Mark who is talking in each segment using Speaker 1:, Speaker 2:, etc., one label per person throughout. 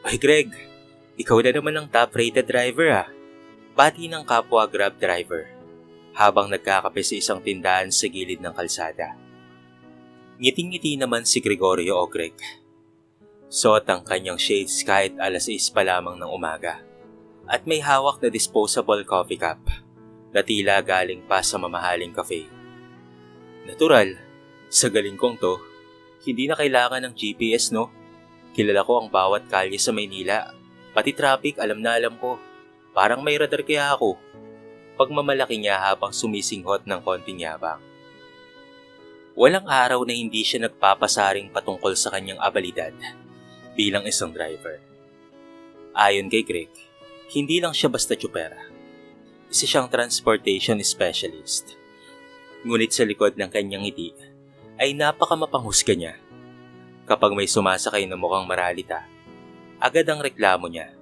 Speaker 1: Ay Greg, ikaw na naman ang top-rated driver ah. Bati ng kapwa Grab driver habang nagkakape sa isang tindahan sa gilid ng kalsada. Ngiting-ngiti naman si Gregorio o Greg. Suot ang kanyang shades kahit 6:00 pa lamang ng umaga at may hawak na disposable coffee cup na tila galing pa sa mamahaling cafe. Natural, sa galing kong to, hindi na kailangan ng GPS no? Kilala ko ang bawat kalye sa Maynila, pati traffic alam na alam ko. Parang may radar kaya ako. Pagmamalaki niya habang sumisinghot ng konting yabang. Walang araw na hindi siya nagpapasaring patungkol sa kanyang abilidad bilang isang driver. Ayon kay Greg, hindi lang siya basta tsuper. Isa siyang transportation specialist. Ngunit sa likod ng kanyang ngiti ay napakamapanghusga niya. Kapag may sumasakay na mukhang maralita, agad ang reklamo niya.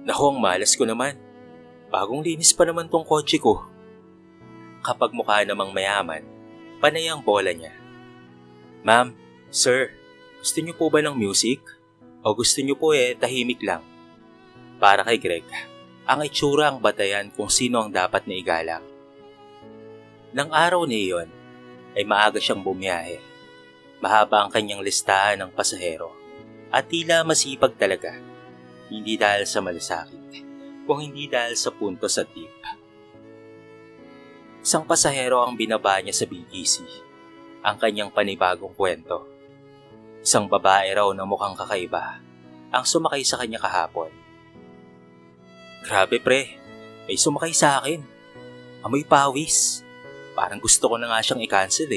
Speaker 1: Naku, ang malas ko naman. Bagong linis pa naman tong kotse ko. Kapag mukha namang mayaman, panay ang bola niya. Ma'am, sir, gusto niyo po ba ng music? O gusto niyo po tahimik lang? Para kay Greg, ang itsura ang batayan kung sino ang dapat na igalang. Nang araw na iyon, ay maaga siyang bumiyahe. Mahaba ang kanyang listahan ng pasahero at tila masipag talaga. Hindi dahil sa malasakit, kung hindi dahil sa puntos at tip. Isang pasahero ang binaba niya sa BGC, ang kanyang panibagong kwento. Isang babae raw na mukhang kakaiba, ang sumakay sa kanya kahapon. Grabe pre, may sumakay sa akin. Amoy pawis. Parang gusto ko na nga siyang i-cancel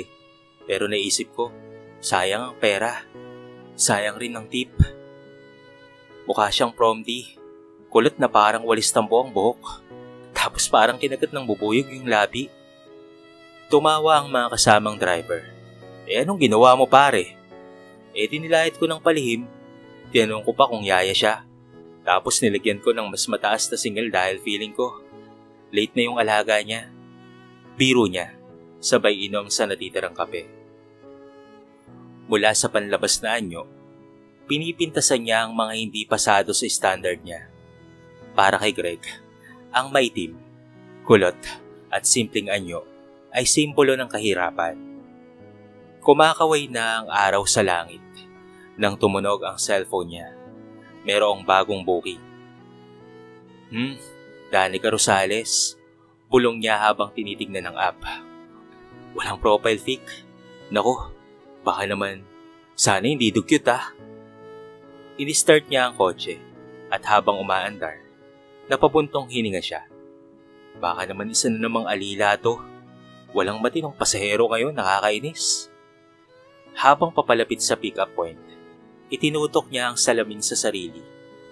Speaker 1: Pero naisip ko, sayang ang pera. Sayang rin ang tip. Mukha siyang promdi. Kulot na parang walis tambo ang buhok. Tapos parang kinagat ng bubuyog yung labi. Tumawa ang mga kasamang driver. Anong ginawa mo pare? Dinilahit ko ng palihim. Tinanong ko pa kung yaya siya. Tapos nilagyan ko ng mas mataas na single dahil feeling ko late na yung alaga niya. Biro niya, sabay inom sa natitirang kape. Mula sa panlabas na anyo, pinipintasan niya ang mga hindi pasado sa standard niya. Para kay Greg, ang maitim, kulot at simpleng anyo ay simbolo ng kahirapan. Kumakaway na ang araw sa langit nang tumunog ang cellphone niya. Merong bagong booking. Danica Rosales, bulong niya habang tinitignan ng app. Walang profile pic. Naku, baka naman, sana hindi dugyot Ini-start niya ang kotse at habang umaandar, napabuntong hininga siya. Baka naman isa na namang alila to. Walang matinong pasahero ngayon, nakakainis. Habang papalapit sa pick-up point, itinutok niya ang salamin sa sarili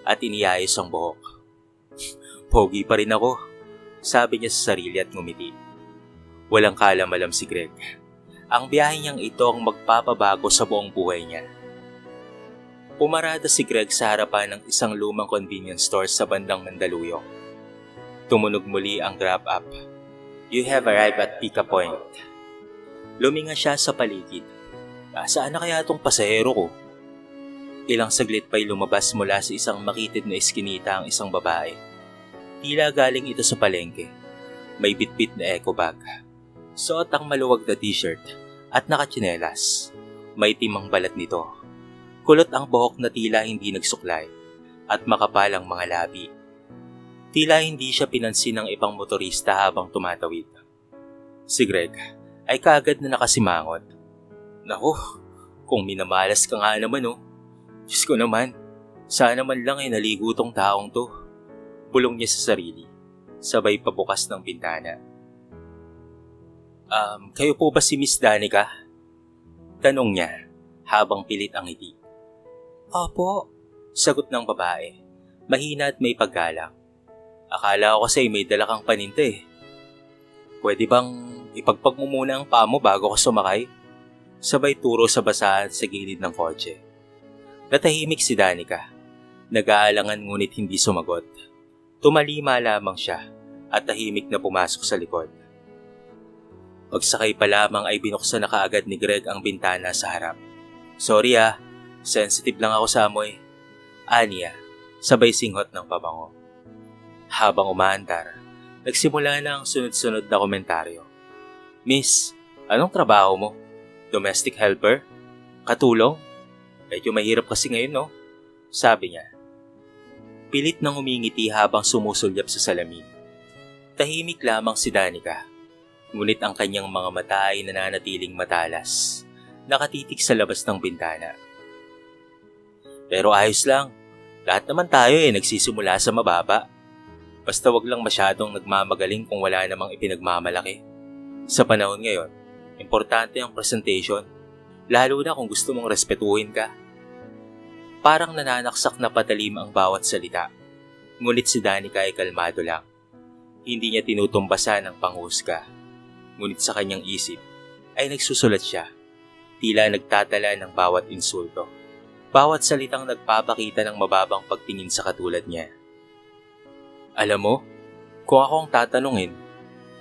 Speaker 1: at iniayos ang buhok. Pogi pa rin ako, sabi niya sa sarili at ngumiti. Walang kalam-alam si Greg. Ang biyahe niyang ito ang magpapabago sa buong buhay niya. Pumarada si Greg sa harapan ng isang lumang convenience store sa bandang Mandaluyong. Tumunog muli ang grab app. You have arrived at pick-up point. Luminga siya sa paligid. Saan na kaya itong pasahero ko? Ilang saglit pa'y lumabas mula sa isang makitid na iskinita ang isang babae. Tila galing ito sa palengke. May bitbit na eco bag. Suot ang maluwag na t-shirt at nakatsinelas. May timang balat nito. Kulot ang buhok na tila hindi nagsuklay at makapal ang mga labi. Tila hindi siya pinansin ng ibang motorista habang tumatawid. Si Greg ay kaagad na nakasimangot. Naku, kung minamalas ka nga naman Diyos ko naman, sana man lang naligo tong taong to. Bulong niya sa sarili, sabay pabukas ng bintana. Kayo po ba si Miss Danica? Tanong niya habang pilit ang ngiti. Opo, sagot ng babae, mahina at may paggalang. Akala ko kasi may dala kang paninda Pwede bang ipagpag mo muna ang paa mo bago ka sumakay? Sabay turo sa basahan sa gilid ng kotse. Natahimik si Danica. Nag-aalangan ngunit hindi sumagot. Tumalima lamang siya at tahimik na pumasok sa likod. Pagsakay pa lamang ay binuksan na kaagad ni Greg ang bintana sa harap. Sorry sensitive lang ako sa amoy. Aniya, sabay singhot ng pabango. Habang umaandar, nagsimula na ang sunod-sunod na komentaryo. Miss, anong trabaho mo? Domestic helper? Katulong? Medyo mahirap kasi ngayon, no? Sabi niya. Pilit nang umingiti habang sumusulyap sa salamin. Tahimik lamang si Danica. Ngunit ang kanyang mga mata ay nananatiling matalas, nakatitig sa labas ng bintana. Pero ayos lang. Lahat naman tayo nagsisimula sa mababa. Basta wag lang masyadong nagmamagaling kung wala namang ipinagmamalaki. Sa panahon ngayon, importante ang presentation, lalo na kung gusto mong respetuhin ka. Parang nananaksak na patalim ang bawat salita, ngunit si Danica ay kalmado lang. Hindi niya tinutumbasan ang panghusga, ngunit sa kanyang isip ay nagsusulat siya, tila nagtatala ng bawat insulto. Bawat salitang nagpapakita ng mababang pagtingin sa katulad niya. Alam mo, kung ako ang tatanungin,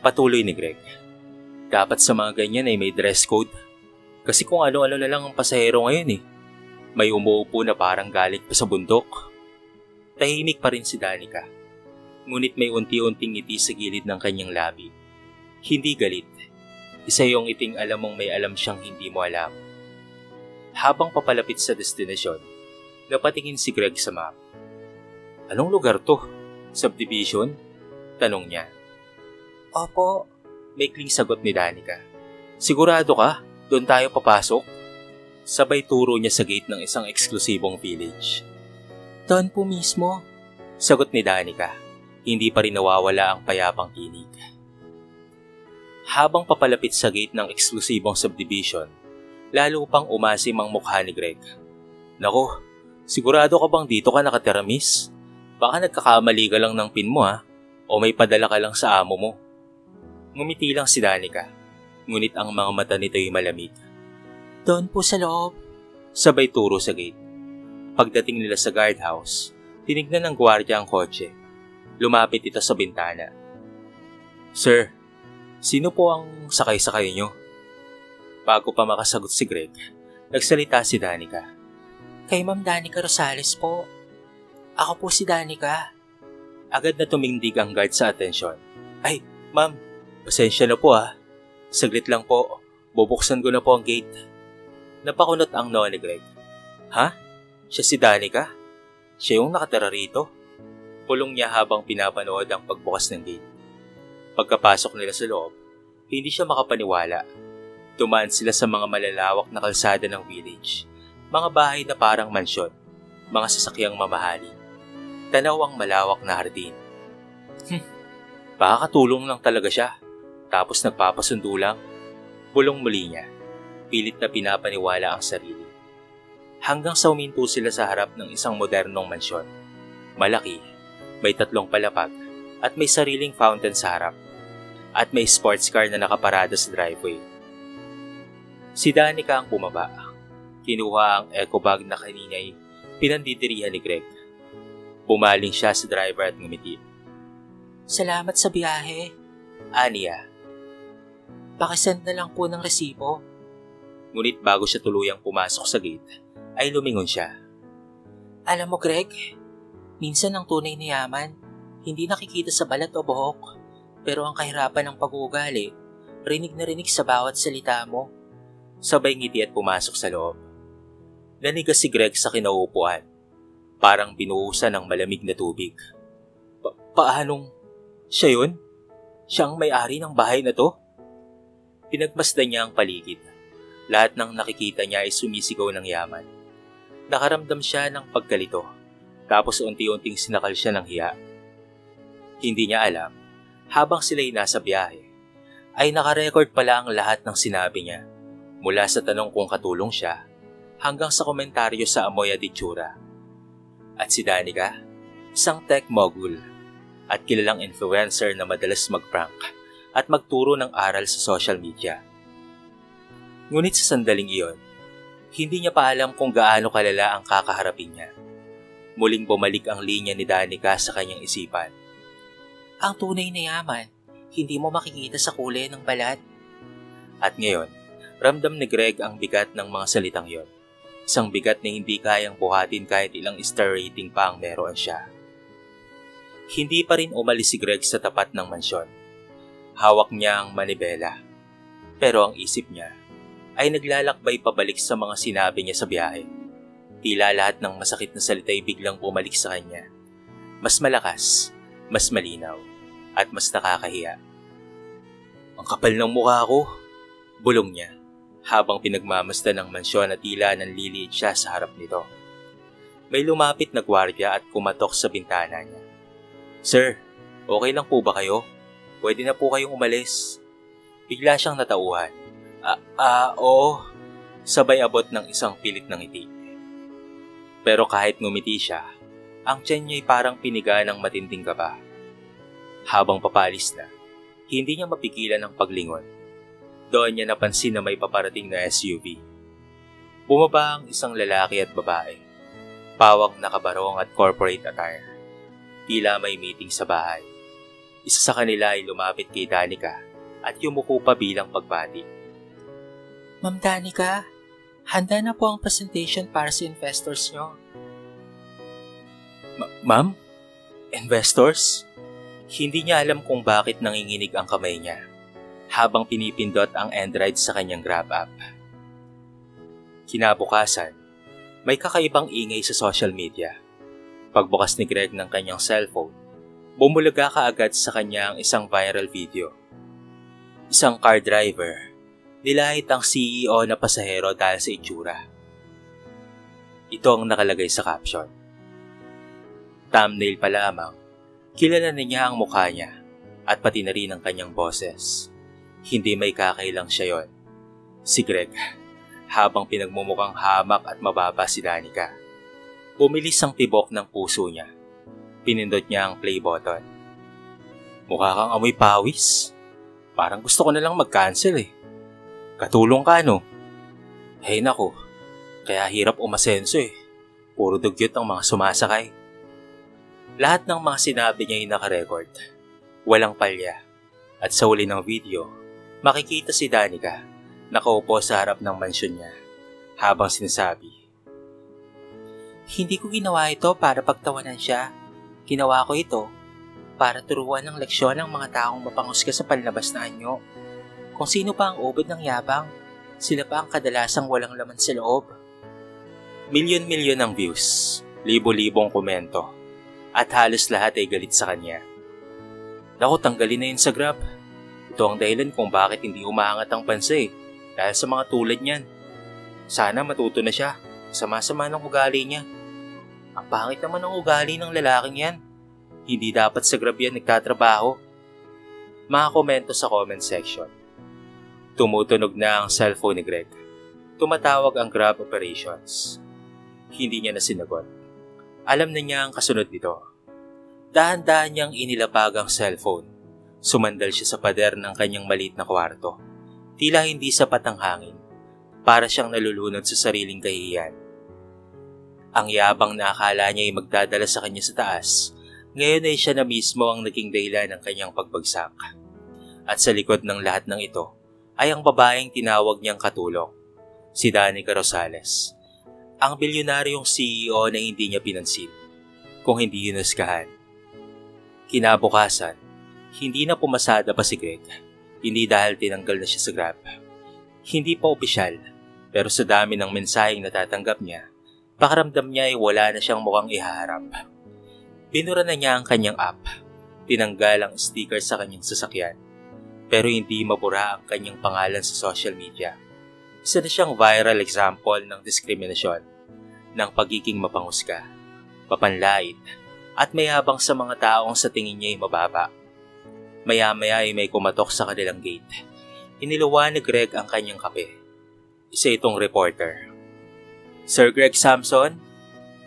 Speaker 1: patuloy ni Greg, dapat sa mga ganyan ay may dress code. Kasi kung ano-ano na lang ang pasahero ngayon May umuupo na parang galing pa sa bundok. Tahimik pa rin si Danica, ngunit may unti-unting ngiti sa gilid ng kanyang labi. Hindi galit, isa yung ngiting alam mong may alam siyang hindi mo alam. Habang papalapit sa destinasyon, napatingin si Greg sa map. Anong lugar to? Subdivision? Tanong niya. Opo, maikling sagot ni Danica. Sigurado ka? Doon tayo papasok? Sabay turo niya sa gate ng isang eksklusibong village. Doon po mismo, sagot ni Danica. Hindi pa rin nawawala ang payapang tinig. Habang papalapit sa gate ng eksklusibong subdivision, lalo pang umasim ang mukha ni Greg. Naku, sigurado ka bang dito ka nakatira, miss? Baka nagkakamali ka lang ng pin mo o may padala ka lang sa amo mo. Ngumiti lang si Danica, ngunit ang mga mata nito ay malamig. Doon po sa loob, sabay turo sa gate. Pagdating nila sa guardhouse, tinignan ng gwardiya ang kotse. Lumapit ito sa bintana. Sir, sino po ang sakay-sakay niyo? Bago pa makasagot si Greg, nagsalita si Danica. Kay Ma'am Danica Rosales po. Ako po si Danica. Agad na tumindig ang guard sa atensyon. Ay, ma'am, pasensya na po Saglit lang po, bubuksan ko na po ang gate. Napakunot ang noo ni Greg. Ha? Siya si Danica? Siya yung nakatira rito? Pulong niya habang pinapanood ang pagbukas ng gate. Pagkapasok nila sa loob, hindi siya makapaniwala. Dumaan sila sa mga malalawak na kalsada ng village. Mga bahay na parang mansyon, mga sasakyang mamahalin. Tanaw ang malawak na hardin. Baka katulong lang talaga siya, tapos nagpapasundo lang. Bulong muli niya, pilit na pinapaniwala ang sarili. Hanggang sa uminto sila sa harap ng isang modernong mansyon. Malaki, may 3 palapag, at may sariling fountain sa harap. At may sports car na nakaparada sa driveway. Si Danica ang bumaba. Kinuha ang eco bag na kanina'y pinandidirihan ni Greg. Bumaling siya sa driver at ngumiti. Salamat sa biyahe, Aniya. Pakisend na lang po ng resibo. Ngunit bago siya tuluyang pumasok sa gate, ay lumingon siya. Alam mo Greg, minsan ang tunay na yaman, hindi nakikita sa balat o buhok, pero ang kahirapan ng pag-uugali, rinig na rinig sa bawat salita mo. Sabay ngiti at pumasok sa loob. Nanigas si Greg sa kinauupuan, parang binuhusan ng malamig na tubig. Paanong? Siya yun? Siya ang may-ari ng bahay na to? Pinagmasdan niya ang paligid. Lahat ng nakikita niya ay sumisigaw ng yaman. Nakaramdam siya ng pagkalito, tapos unti-unting sinakal siya ng hiya. Hindi niya alam, habang sila'y nasa biyahe, ay nakarecord pala ang lahat ng sinabi niya, mula sa tanong kung katulong siya, hanggang sa komentaryo sa amoy at itsura. At si Danica, isang tech mogul, at kilalang influencer na madalas mag-prank at magturo ng aral sa social media. Ngunit sa sandaling iyon, hindi niya pa alam kung gaano kalala ang kakaharapin niya. Muling bumalik ang linya ni Danica sa kanyang isipan. Ang tunay na yaman, hindi mo makikita sa kulay ng balat. At ngayon, ramdam ni Greg ang bigat ng mga salitang yon. Isang bigat na hindi kayang buhatin kahit ilang star rating pa ang meron siya. Hindi pa rin umalis si Greg sa tapat ng mansyon. Hawak niya ang manibela. Pero ang isip niya ay naglalakbay pabalik sa mga sinabi niya sa biyahe. Tila lahat ng masakit na salita ay biglang bumalik sa kanya. Mas malakas, mas malinaw, at mas nakakahiya. Ang kapal ng mukha ko, bulong niya, habang pinagmamasdan ng mansyon at tila nanliliit siya sa harap nito. May lumapit na gwardiya at kumatok sa bintana niya. Sir, okay lang po ba kayo? Pwede na po kayong umalis. Bigla siyang natauhan. Oo. Sabay abot ng isang pilit ng ngiti. Pero kahit ngumiti siya, ang tiyan niya ay parang piniga ng matinding kaba. Habang papalis na, hindi niya mapigilan ang paglingon. Doon niya napansin na may paparating na SUV. Bumaba ang isang lalaki at babae. Pawak na kabarong at corporate attire. Tila may meeting sa bahay. Isa sa kanila ay lumapit kay Danica at yumuko pa bilang pagbati. Ma'am Danica, handa na po ang presentation para sa investors nyo. Ma'am? Investors? Hindi niya alam kung bakit nanginginig ang kamay niya habang pinipindot ang Android sa kanyang Grab app. Kinabukasan, may kakaibang ingay sa social media. Pagbukas ni Greg ng kanyang cellphone, bumulaga kaagad sa kanya ang isang viral video. Isang car driver, nilahit ang CEO na pasahero dahil sa itsura. Ito ang nakalagay sa caption. Thumbnail pa lamang, kilala na niya ang mukha niya at pati na rin ang kanyang boses. Hindi may kakailang siya yon. Si Greg, habang pinagmumukhang hamak at mababa si Danica. Bumilis ang tibok ng puso niya. Pinindot niya ang play button. Mukha kang amoy pawis. Parang gusto ko na lang mag-cancel eh. Katulong ka no? Hey nako, kaya hirap umasenso eh. Puro dugyot ang mga sumasakay. Lahat ng mga sinabi niya ay nakarecord. Walang palya. At sa uli ng video, makikita si Danica nakaupo sa harap ng mansyon niya habang sinasabi, hindi ko ginawa ito para pagtawanan siya. Ginawa ko ito para turuan ng leksyon ang mga taong mapangusga sa panlabas na anyo. Kung sino pa ang ubod ng yabang, sila pa ang kadalasang walang laman sa loob. Milyon-milyon ang views, libo-libong komento, at halos lahat ay galit sa kanya. Naku, tanggalin na yun sa Grab. Ito ang dahilan kung bakit hindi umaangat ang pansa eh, dahil sa mga tulad niyan. Sana matuto na siya, sama-sama ng ugali niya. Ang pangit naman ng ugali ng lalaking yan. Hindi dapat sa Grab yan nagtatrabaho. Mga komento sa comment section. Tumutunog na ang cellphone ni Greg. Tumatawag ang Grab operations. Hindi niya na sinagot. Alam na niya ang kasunod nito. Dahan-dahan niyang inilapag ang cellphone. Sumandal siya sa pader ng kanyang maliit na kwarto. Tila hindi sapat ang hangin. Para siyang nalulunod sa sariling kahihiyan. Ang yabang na akala niya ay magdadala sa kanya sa taas, ngayon ay siya na mismo ang naging dahilan ng kanyang pagbagsak. At sa likod ng lahat ng ito ay ang babaeng tinawag niyang katulong, si Danica Rosales. Ang bilyonaryong CEO na hindi niya pinansin, kung hindi hinusgahan. Kinabukasan, hindi na pumasada pa si Greg, hindi dahil tinanggal na siya sa Grab. Hindi pa opisyal, pero sa dami ng mensaheng natatanggap niya, pakiramdam niya ay wala na siyang mukhang ihaharap. Binura na niya ang kanyang app, tinanggal ang sticker sa kanyang sasakyan, pero hindi mabura ang kanyang pangalan sa social media. Isa na siyang viral example ng diskriminasyon, ng pagiging mapangusga, mapanlait, at mayabang sa mga taong sa tingin niya ay mababa. Maya-maya ay may kumatok sa kanilang gate. Iniluwa ni Greg ang kanyang kape. Isa itong reporter. Sir Greg Samson,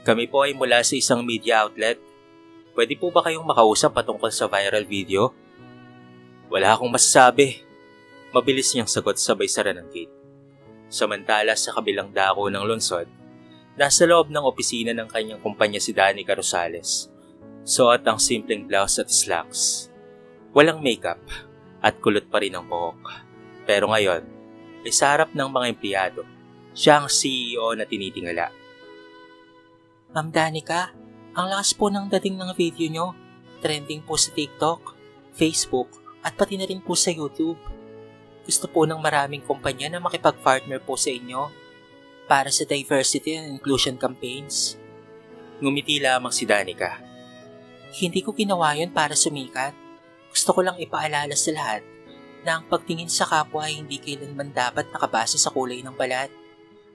Speaker 1: kami po ay mula sa isang media outlet. Pwede po ba kayong makausap patungkol sa viral video? Wala akong masasabi. Mabilis niyang sagot sabay sara ng gate. Samantala sa kabilang dako ng lungsod, nasa loob ng opisina ng kanyang kumpanya si Danica Rosales. Suot ang simpleng blouse at slacks. Walang makeup at kulot pa rin ang buhok. Pero ngayon, ay sa harap ng mga empleyado, Siya ang CEO na tinitingala.
Speaker 2: Ma'am Danica, ang lakas po ng dating ng video nyo. Trending po sa TikTok, Facebook, at pati na rin po sa YouTube. Gusto po ng maraming kumpanya na makipag-partner po sa inyo para sa diversity and inclusion campaigns.
Speaker 1: Ngumiti lamang si Danica.
Speaker 2: Hindi ko ginawa yun para sumikat. Gusto ko lang ipaalala sa lahat na ang pagtingin sa kapwa ay hindi kailanman dapat nakabase sa kulay ng balat,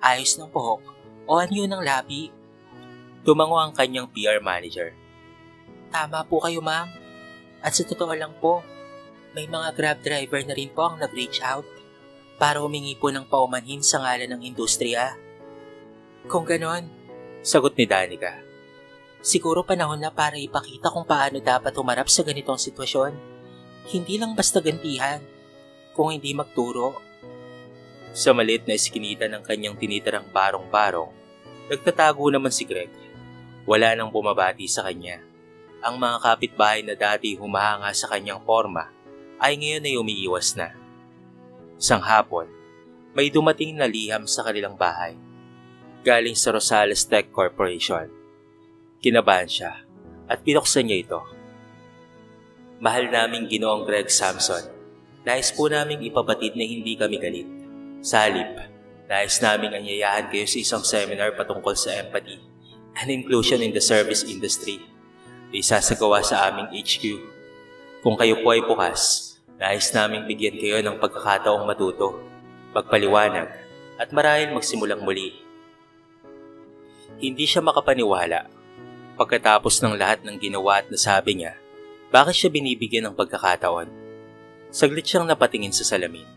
Speaker 2: ayos ng buhok, o anyo ng labi.
Speaker 1: Tumango ang kanyang PR manager.
Speaker 2: Tama po kayo, ma'am. At sa totoo lang po, may mga Grab driver na rin po ang nag-reach out para humingi po ng paumanhin sa ngalan ng industriya. Kung ganon,
Speaker 1: sagot ni Danica,
Speaker 2: siguro panahon na para ipakita kung paano dapat humarap sa ganitong sitwasyon. Hindi lang basta gantihan, kung hindi magturo.
Speaker 1: Sa maliit na iskinita ng kanyang tinitirang barong-barong, nagtatago naman si Greg. Wala nang bumabati sa kanya. Ang mga kapitbahay na dati humahanga sa kanyang forma ay ngayon ay umiiwas na. Isang hapon, may dumating na liham sa kanilang bahay. Galing sa Rosales Tech Corporation. Kinabahan siya at pinuksan niya ito. Mahal naming Ginoong Greg Samson, nais po naming ipabatid na hindi kami galit. Sa halip, nais naming anyayahan kayo sa isang seminar patungkol sa empathy and inclusion in the service industry. Isasagawa sa aming HQ. Kung kayo po ay bukas, nais naming bigyan kayo ng pagkakataong matuto, magpaliwanag, at marahil magsimulang muli. Hindi siya makapaniwala. Pagkatapos ng lahat ng ginawa at nasabi niya, bakit siya binibigyan ng pagkakataon? Saglit siyang napatingin sa salamin.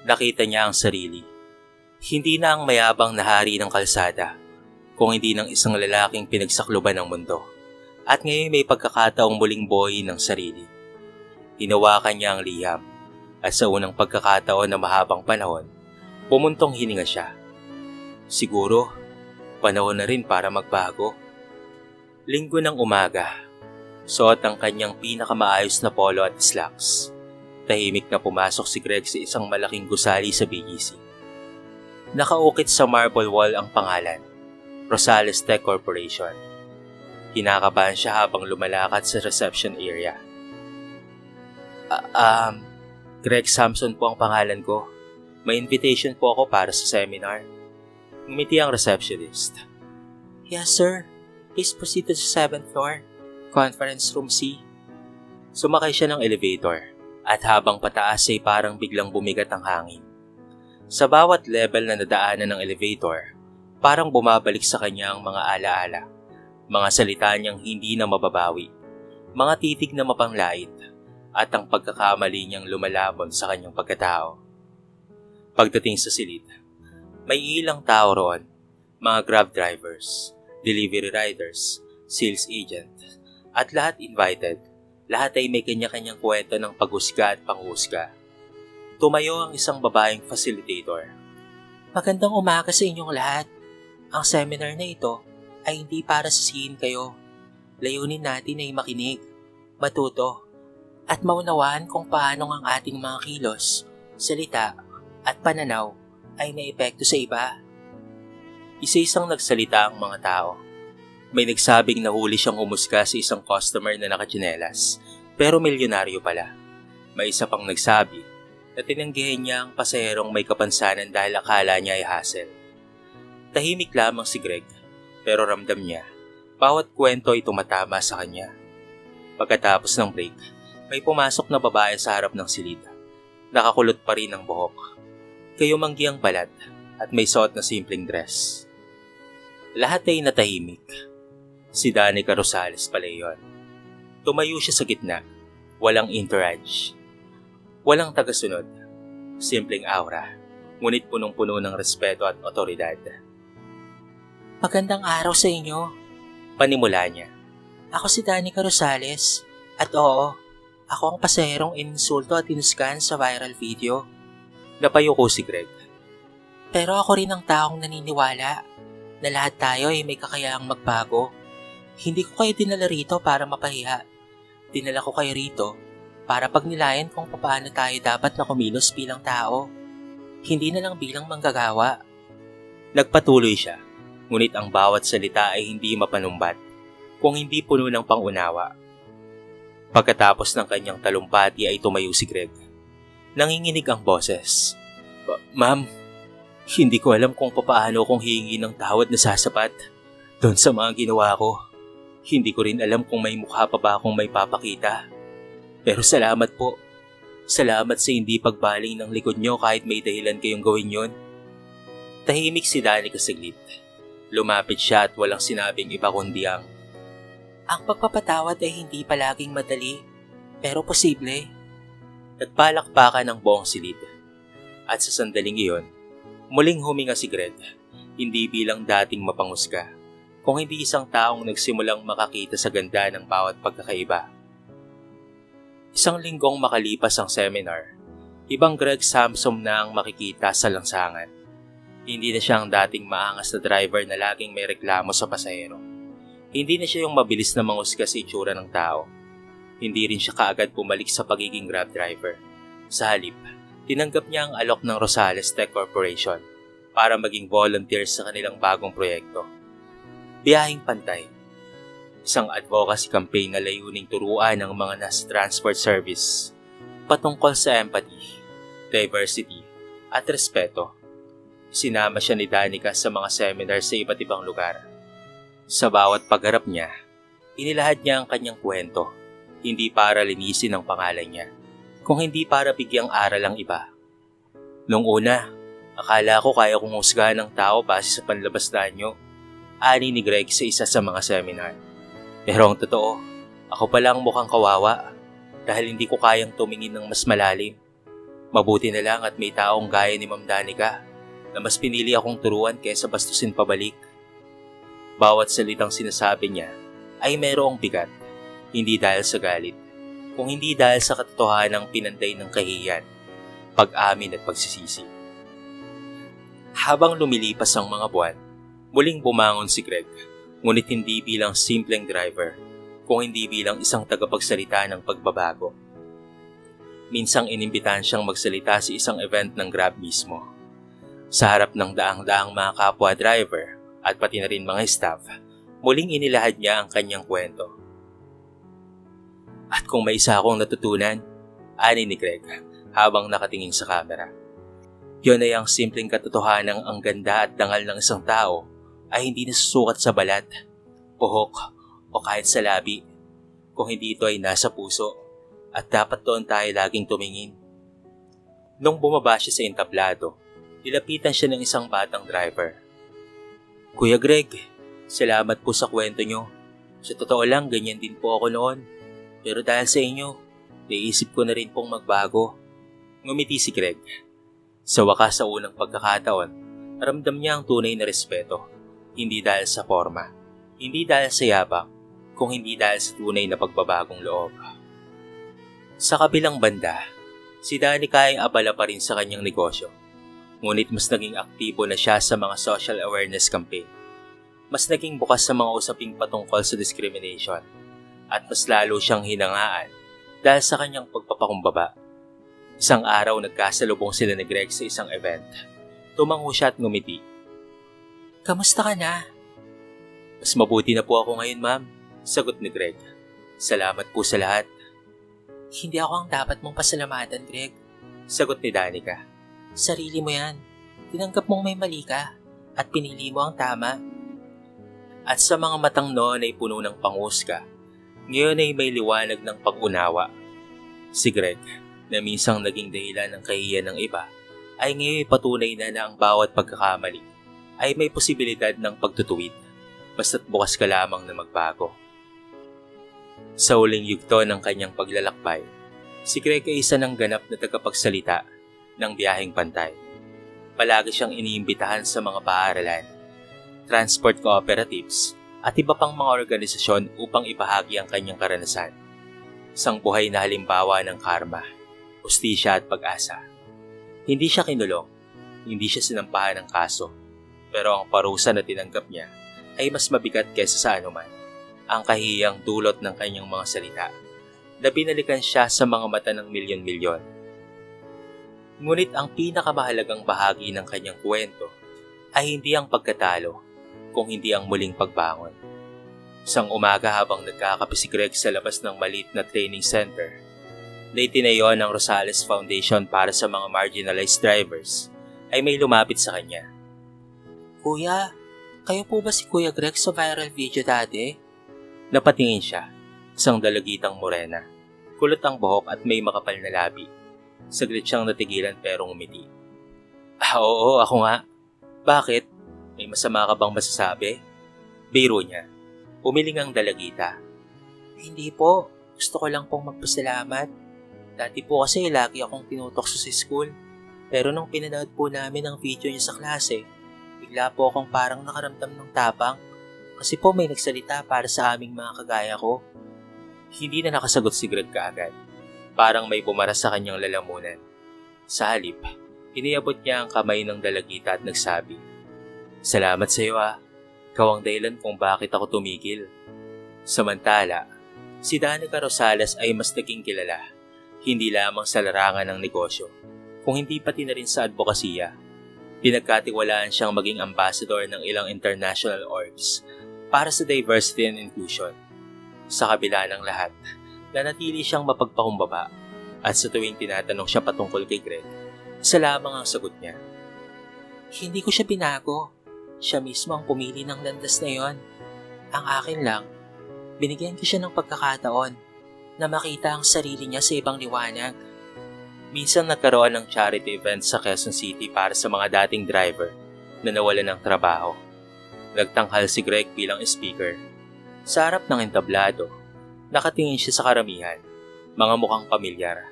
Speaker 1: Nakita niya ang sarili. Hindi na ang mayabang na hari ng kalsada, kung hindi ng isang lalaking pinagsakluban ng mundo. At ngayon may pagkakataong muling buhay ng sarili. Hinawakan niya ang liham, at sa unang pagkakataon na mahabang panahon, pumuntong hininga siya. Siguro, panahon na rin para magbago. Linggo ng umaga, suot ang kanyang pinakamaayos na polo at slacks. Tahimik na pumasok si Greg sa isang malaking gusali sa BGC. Nakaukit sa marble wall ang pangalan, Rosales Tech Corporation. Kinakabahan siya habang lumalakad sa reception area. Greg Samson po ang pangalan ko. May invitation po ako para sa seminar. Ngumiti ang receptionist.
Speaker 2: Yes, sir. Please proceed to the 7th floor. Conference room C.
Speaker 1: Sumakay siya ng elevator at habang pataas ay parang biglang bumigat ang hangin. Sa bawat level na nadaanan ng elevator, parang bumabalik sa kanya ang mga alaala. Mga salita niyang hindi na mababawi, mga titig na mapanglait, at ang pagkakamali niyang lumalamon sa kanyang pagkatao. Pagdating sa silid, may ilang tao roon, mga Grab drivers, delivery riders, sales agent, at lahat invited. Lahat ay may kanya-kanyang kwento ng paghusga at panghusga. Tumayo ang isang babaeng facilitator.
Speaker 2: Magandang umaga sa inyong lahat. Ang seminar na ito ay hindi para sisihin kayo. Layunin natin ay makinig, matuto, at maunawaan kung paano ang ating mga kilos, salita, at pananaw ay naepekto sa iba.
Speaker 1: Isa-isang nagsalita ang mga tao. May nagsabing nahuli siyang humusga sa isang customer na nakatsinelas, pero milyonaryo pala. May isa pang nagsabi na tinanggihan niya ang pasaherong may kapansanan dahil akala niya ay hassle. Tahimik lamang si Greg, pero ramdam niya, bawat kwento ay tumatama sa kanya. Pagkatapos ng break, may pumasok na babae sa harap ng silid. Nakakulot pa rin ang buhok. Kayumanggi ang balat at may suot na simpleng dress. Lahat ay natahimik. Si Danica Rosales pala yun. Tumayo siya sa gitna. Walang entourage. Walang tagasunod. Simpleng aura. Ngunit punong-puno ng respeto at otoridad.
Speaker 2: Magandang araw sa inyo.
Speaker 1: Panimula niya.
Speaker 2: Ako si Danica Rosales. At oo, ako ang pasaherong ininsulto at inuskan sa viral video.
Speaker 1: Napayuko si Greg.
Speaker 2: Pero ako rin ang taong naniniwala na lahat tayo ay may kakayahang magbago. Hindi ko kayo dinala rito para mapahiya. Dinala ko kayo rito para pagnilayan kung paano tayo dapat na kumilos bilang tao. Hindi na lang bilang manggagawa.
Speaker 1: Nagpatuloy siya, ngunit ang bawat salita ay hindi mapanumbat, kung hindi puno ng pangunawa. Pagkatapos ng kanyang talumpati ay tumayo si Greg. Nanginginig ang boses. Ma'am, hindi ko alam kung papaano kong hihingi ng tawad na sasapat doon sa mga ginawa ko. Hindi ko rin alam kung may mukha pa ba akong may papakita. Pero salamat po. Salamat sa hindi pagbaling ng likod nyo kahit may dahilan kayong gawin yon. Tahimik si Danica saglit. Lumapit siya at walang sinabing iba kundi ang
Speaker 2: pagpapatawad ay hindi palaging madali, pero posible.
Speaker 1: Nagpalakpakan ng buong silid. At sa sandaling iyon, muling huminga si Greg, hindi bilang dating mapangusga, kung hindi isang taong nagsimulang makakita sa ganda ng bawat pagkakaiba. Isang linggong makalipas ang seminar, ibang Greg Samsom na ang makikita sa lansangan. Hindi na siya ang dating maangas na driver na laging may reklamo sa pasahero. Hindi na siya yung mabilis na mangusga sa itsura ng tao. Hindi rin siya kaagad bumalik sa pagiging Grab driver. Sa halip, tinanggap niya ang alok ng Rosales Tech Corporation para maging volunteer sa kanilang bagong proyekto. Biyaheng Pantay. Isang advocacy campaign na layuning turuan ng mga nasa transport service patungkol sa empathy, diversity, at respeto. Sinama siya ni Danica sa mga seminar sa iba't ibang lugar. Sa bawat pagharap niya, inilahad niya ang kanyang kwento, hindi para linisin ang pangalan niya, kung hindi para bigyang aral ang iba. Noong una, akala ko kaya kong husgahan ng tao base sa panlabas na nyo, ani ni Greg sa isa sa mga seminar. Pero ang totoo, ako palang mukhang kawawa dahil hindi ko kayang tumingin ng mas malalim. Mabuti na lang at may taong gaya ni Ma'am Danica na mas pinili akong turuan kaysa bastusin pabalik. Bawat salitang sinasabi niya ay mayroong bigat, hindi dahil sa galit, kung hindi dahil sa katotohanang pinanday ng kahihiyan, pag-amin at pagsisisi. Habang lumilipas ang mga buwan, muling bumangon si Greg, ngunit hindi bilang simpleng driver, kung hindi bilang isang tagapagsalita ng pagbabago. Minsang inimbitahan siyang magsalita sa isang event ng Grab mismo. Sa harap ng daang-daang mga kapwa driver at pati na rin mga staff, muling inilahad niya ang kanyang kwento. At kung may isa akong natutunan, ani ni Greg habang nakatingin sa kamera, yun ay ang simpleng katotohanang ang ganda at dangal ng isang tao ay hindi nasusukat sa balat, puhok o kahit sa labi, kung hindi ito ay nasa puso at dapat doon tayo laging tumingin. Nung bumaba siya sa entablado, nilapitan siya ng isang batang driver. Kuya Greg, salamat po sa kwento nyo. Sa totoo lang, ganyan din po ako noon. Pero dahil sa inyo, naisip ko na rin pong magbago. Ngumiti si Greg. Sa wakas sa unang pagkakataon, ramdam niya ang tunay na respeto. Hindi dahil sa forma, hindi dahil sa yabang, kung hindi dahil sa tunay na pagbabagong loob. Sa kabilang banda, si Danica ay abala pa rin sa kanyang negosyo. Ngunit mas naging aktibo na siya sa mga social awareness campaign. Mas naging bukas sa mga usaping patungkol sa discrimination. At mas lalo siyang hinangaan dahil sa kanyang pagpapakumbaba. Isang araw nagkasalubong sila ni Greg sa isang event. Tumango siya at ngumiti.
Speaker 2: Kamusta ka na?
Speaker 1: Mas mabuti na po ako ngayon, ma'am, sagot ni Greg. Salamat po sa lahat.
Speaker 2: Hindi ako ang dapat mong pasalamatan, Greg.
Speaker 1: Sagot ni Danica.
Speaker 2: Sarili mo yan. Tinanggap mong may mali ka at pinili mo ang tama.
Speaker 1: At sa mga matang noon ay puno ng pangusga, ngayon ay may liwanag ng pag-unawa. Si Greg, na minsang naging dahilan ng kahihiyan ng iba, ay ngayon patunay na ang bawat pagkakamali ay may posibilidad ng pagtutuwid, basta't bukas ka lamang na magbago. Sa huling yugto ng kanyang paglalakbay, si Greg ay isa ng ganap na tagapagsalita ng Biyaheng Pantay. Palagi siyang iniimbitahan sa mga paaralan, transport cooperatives at iba pang mga organisasyon upang ibahagi ang kanyang karanasan. Isang buhay na halimbawa ng karma, ustisya at pag-asa. Hindi siya kinulong, hindi siya sinampahan ng kaso, pero ang parusa na tinanggap niya ay mas mabigat kaysa sa anuman. Ang kahiyang dulot ng kanyang mga salita na binalikan siya sa mga mata ng milyon-milyon. Ngunit ang pinakamahalagang bahagi ng kanyang kwento ay hindi ang pagkatalo, kung hindi ang muling pagbangon. Isang umaga habang nagkakape si Greg sa labas ng maliit na training center, na itinayo ng Rosales Foundation para sa mga marginalized drivers, ay may lumapit sa kanya.
Speaker 2: Kuya, kayo po ba si Kuya Greg sa viral video dati?
Speaker 1: Napatingin siya, isang dalagitang morena, kulot ang buhok at may makapal na labi. Saglit siyang natigilan pero ngumiti. Oo, ako nga. Bakit? May masama ka bang masasabi? Biro niya. Umiling ang dalagita.
Speaker 2: Hindi po. Gusto ko lang pong magpasalamat. Dati po kasi lagi akong tinutokso sa school. Pero nung pinanood po namin ang video niya sa klase, bigla po akong parang nakaramdam ng tapang. Kasi po may nagsalita para sa aming mga kagaya ko.
Speaker 1: Hindi na nakasagot si Greg kaagad. Parang may bumara sa kanyang lalamunan. Sa halip, iniabot niya ang kamay ng dalagita at nagsabi, "Salamat sa iyo ah. Ikaw ang dahilan kung bakit ako tumigil." Samantala, si Danica Rosales ay mas naging kilala, hindi lamang sa larangan ng negosyo, kung hindi pati na rin sa advokasya. Pinagkatiwalaan siyang maging ambassador ng ilang international orgs para sa diversity and inclusion. Sa kabila ng lahat, nanatili siyang mapagpakumbaba at sa tuwing tinatanong siya patungkol kay Greg, isa lamang ang sagot niya.
Speaker 2: Hindi ko siya binago. Siya mismo ang pumili ng landas na yon. Ang akin lang, binigyan ko siya ng pagkakataon na makita ang sarili niya sa ibang liwanag.
Speaker 1: Minsan nagkaroon ng charity event sa Quezon City para sa mga dating driver na nawalan ng trabaho. Nagtanghal si Greg bilang speaker. Sa harap ng entablado, nakatingin siya sa karamihan, mga mukhang pamilyar.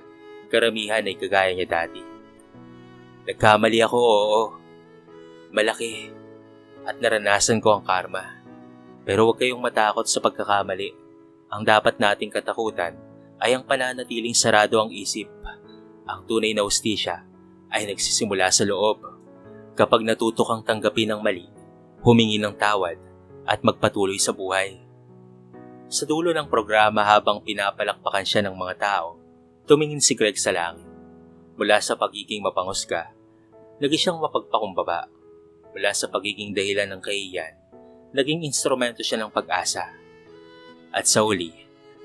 Speaker 1: Karamihan ay kagaya niya dati. Nagkamali ako, oo. Malaki. At naranasan ko ang karma. Pero huwag kayong matakot sa pagkakamali. Ang dapat nating katakutan ay ang pananatiling sarado ang isip. Ang tunay na hustisya ay nagsisimula sa loob. Kapag natuto kang tanggapin ang mali, humingi ng tawad, at magpatuloy sa buhay. Sa dulo ng programa habang pinapalakpakan siya ng mga tao, tumingin si Greg sa langit. Mula sa pagiging mapanghusga, naging siyang mapagpakumbaba. Mula sa pagiging dahilan ng kahihiyan, naging instrumento siya ng pag-asa. At sa uli,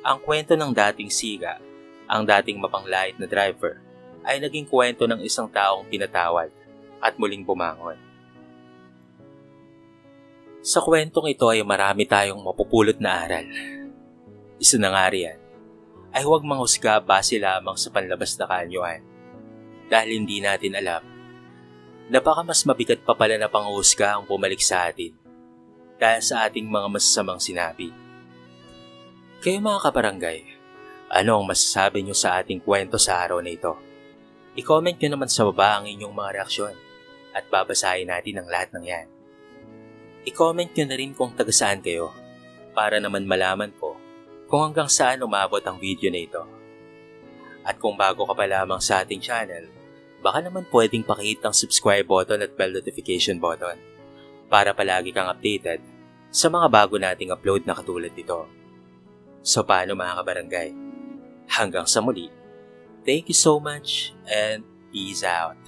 Speaker 1: ang kwento ng dating siga, ang dating mapanglait na driver, ay naging kwento ng isang taong pinatawad at muling bumangon. Sa kwentong ito ay marami tayong mapupulot na aral. Isa na nga riyan, ay huwag manghusga base lamang sa panlabas na kaanyuan. Dahil hindi natin alam, na baka mas mabigat pa pala na panghusga ang bumalik sa atin dahil sa ating mga masasamang sinabi. Kayo mga kabarangay, ano ang masasabi nyo sa ating kwento sa araw na ito? I-comment nyo naman sa baba ang inyong mga reaksyon at babasahin natin ang lahat ng yan. I-comment nyo na rin kung taga saan kayo para naman malaman ko kung hanggang saan umabot ang video na ito. At kung bago ka pa lamang sa ating channel, baka naman pwedeng pakihit ang subscribe button at bell notification button para palagi kang updated sa mga bago nating upload na katulad nito. So paano mga kabarangay? Hanggang sa muli, thank you so much and peace out.